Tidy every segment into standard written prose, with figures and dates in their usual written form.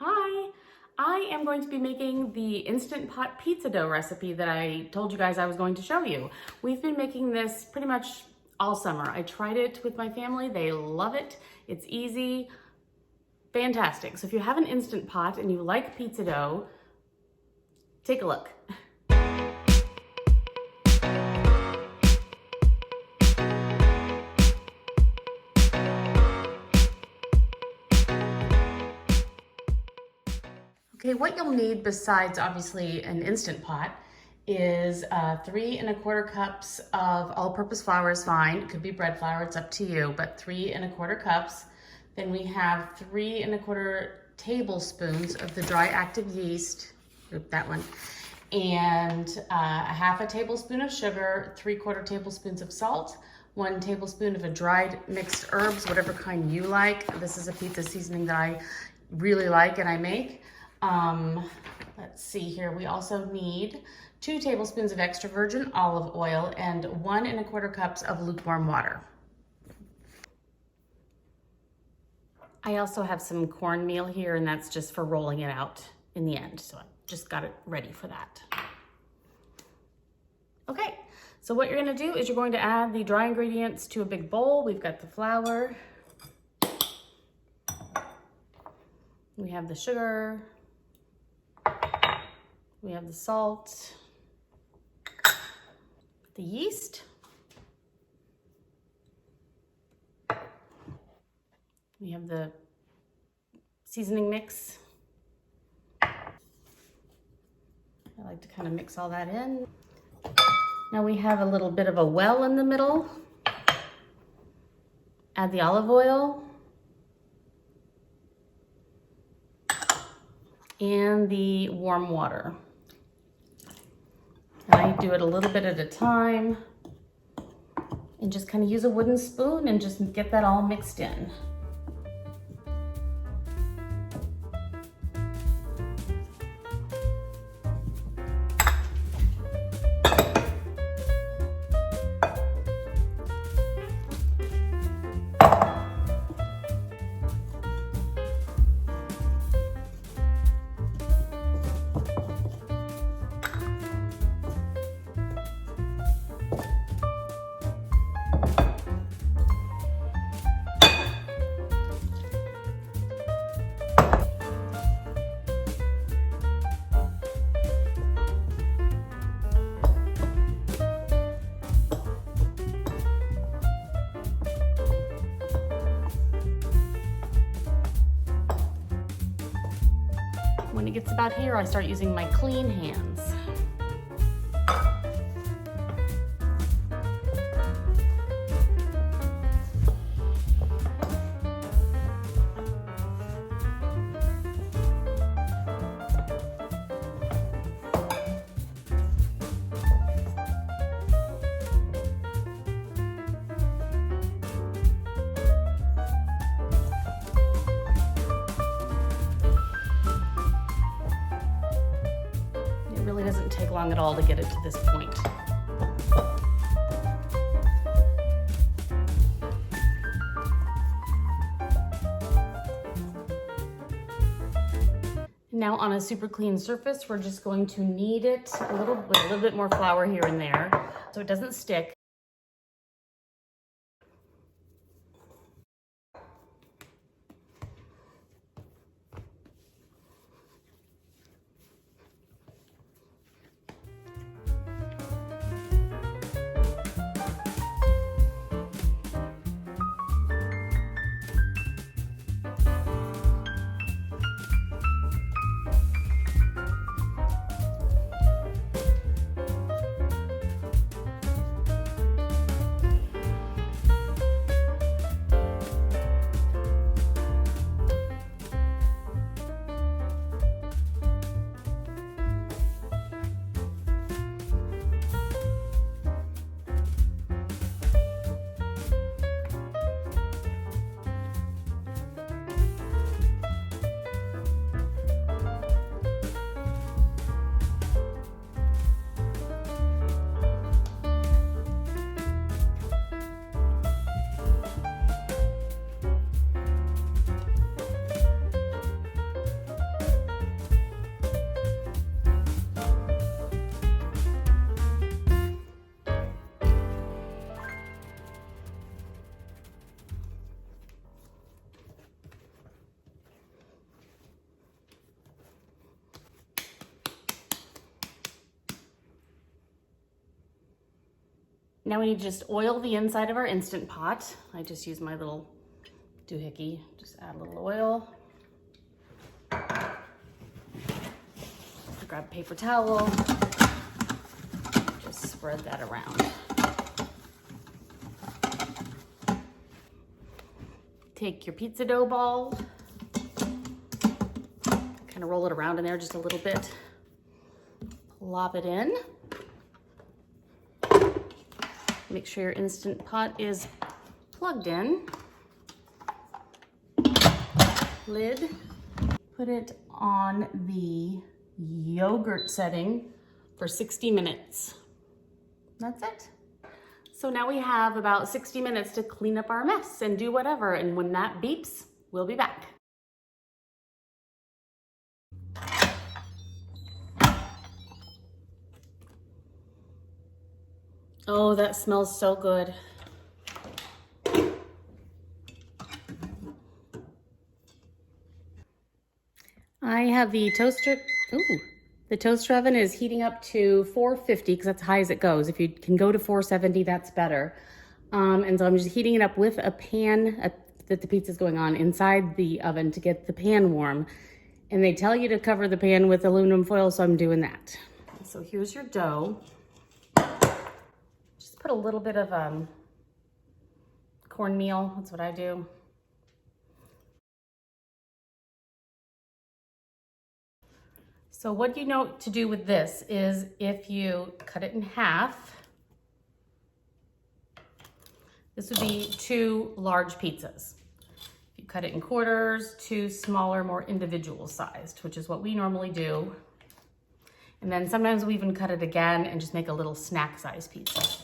Hi, I am going to be making the Instant Pot pizza dough recipe that I told you guys I was going to show you. We've been making this pretty much all summer. I tried it with my family. They love it. It's easy, fantastic. So if you have an Instant Pot and you like pizza dough, take a look. Okay, what you'll need besides obviously an Instant Pot is 3 1/4 cups of all-purpose flour is fine. It could be bread flour, it's up to you, but 3 1/4 cups. Then we have 3 1/4 tablespoons of the dry active yeast, that one, and a 1/2 tablespoon of sugar, 3/4 tablespoons of salt, 1 tablespoon of a dried mixed herbs, whatever kind you like. This is a pizza seasoning that I really like and I make. Let's see here. We also need 2 tablespoons of extra virgin olive oil and 1 1/4 cups of lukewarm water. I also have some cornmeal here, and that's just for rolling it out in the end. So I just got it ready for that. Okay, so what you're gonna do is you're going to add the dry ingredients to a big bowl. We've got the flour. We have the sugar. We have the salt, the yeast, we have the seasoning mix. I like to kind of mix all that in. Now we have a little bit of a well in the middle. Add the olive oil and the warm water. And I do it a little bit at a time and just kind of use a wooden spoon and just get that all mixed in. When it gets about here, I start using my clean hands. Really doesn't take long at all to get it to this point. Now on a super clean surface, we're just going to knead it with a little bit more flour here and there so it doesn't stick. Now we need to just oil the inside of our Instant Pot. I just use my little doohickey. Just add a little oil. Grab a paper towel. Just spread that around. Take your pizza dough ball. Kind of roll it around in there just a little bit. Plop it in. Make sure your Instant Pot is plugged in. Lid. Put it on the yogurt setting for 60 minutes. That's it. So now we have about 60 minutes to clean up our mess and do whatever. And when that beeps, we'll be back. Oh, that smells so good. I have the toaster. Ooh, the toaster oven is heating up to 450 because that's high as it goes. If you can go to 470, that's better. And so I'm just heating it up with a pan that the pizza's going on inside the oven to get the pan warm. And they tell you to cover the pan with aluminum foil, so I'm doing that. So here's your dough. Just put a little bit of cornmeal. That's what I do. So what you know to do with this is if you cut it in half, this would be 2 large pizzas. If you cut it in quarters, 2 smaller, more individual sized, which is what we normally do. And then sometimes we even cut it again and just make a little snack size pizza.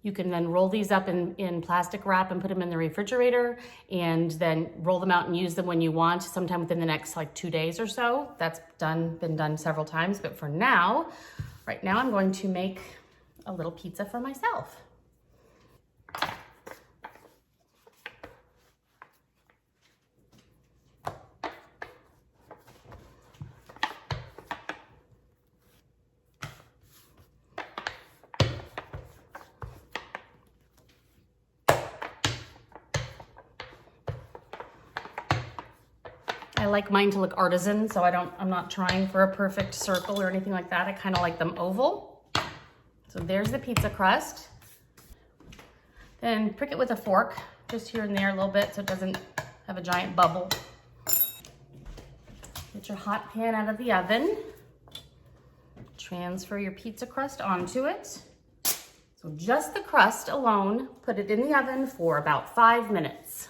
You can then roll these up in plastic wrap and put them in the refrigerator and then roll them out and use them when you want, sometime within the next like 2 days or so. That's been done several times, but for now, right now I'm going to make a little pizza for myself. I like mine to look artisan, so I'm not trying for a perfect circle or anything like that. I kind of like them oval. So there's the pizza crust. Then prick it with a fork, just here and there a little bit so it doesn't have a giant bubble. Get your hot pan out of the oven. Transfer your pizza crust onto it. So just the crust alone, put it in the oven for about 5 minutes.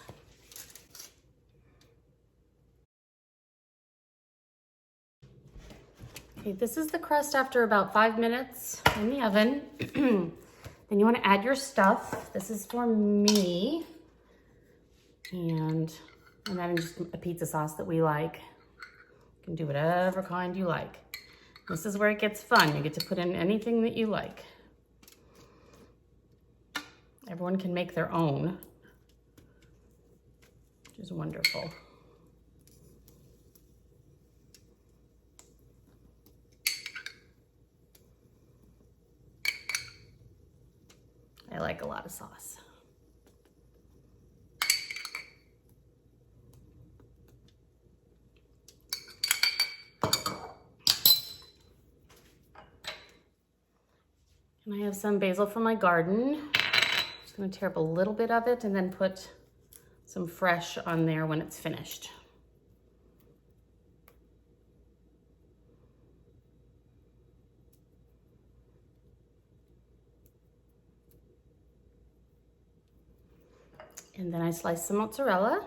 Okay, this is the crust after about 5 minutes in the oven. Then you want to add your stuff. This is for me. And I'm adding just a pizza sauce that we like. You can do whatever kind you like. This is where it gets fun. You get to put in anything that you like. Everyone can make their own, which is wonderful. I like a lot of sauce. And I have some basil from my garden. Just gonna tear up a little bit of it and then put some fresh on there when it's finished. And then I slice some mozzarella.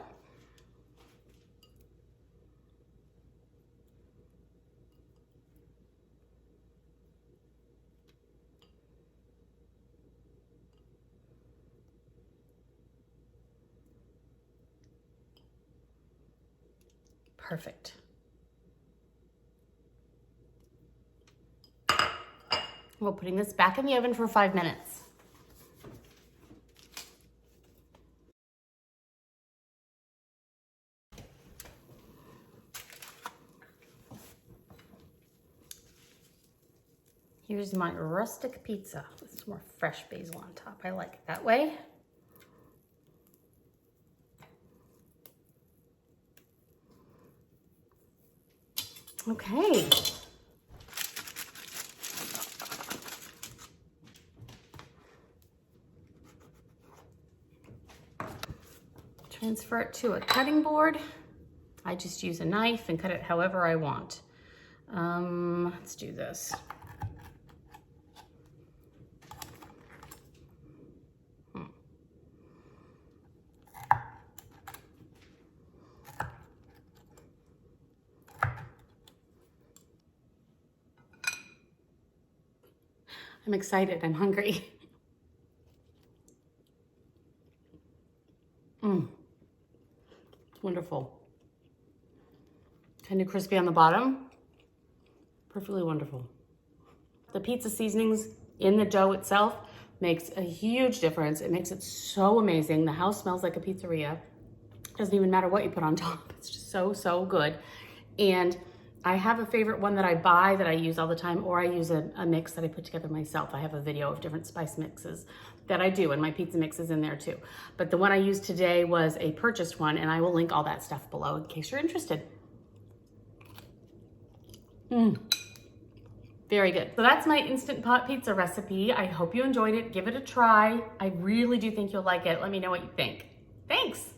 Perfect. We're putting this back in the oven for 5 minutes. Here's my rustic pizza with some more fresh basil on top. I like it that way. Okay. Transfer it to a cutting board. I just use a knife and cut it however I want. Let's do this. I'm excited, I'm hungry. It's wonderful. Kind of crispy on the bottom. Perfectly wonderful. The pizza seasonings in the dough itself makes a huge difference. It makes it so amazing. The house smells like a pizzeria. Doesn't even matter what you put on top. It's just so, so good. And I have a favorite one that I buy that I use all the time, or I use a mix that I put together myself. I have a video of different spice mixes that I do, and my pizza mix is in there too. But the one I used today was a purchased one, and I will link all that stuff below in case you're interested. Very good. So that's my Instant Pot pizza recipe. I hope you enjoyed it. Give it a try. I really do think you'll like it. Let me know what you think. Thanks.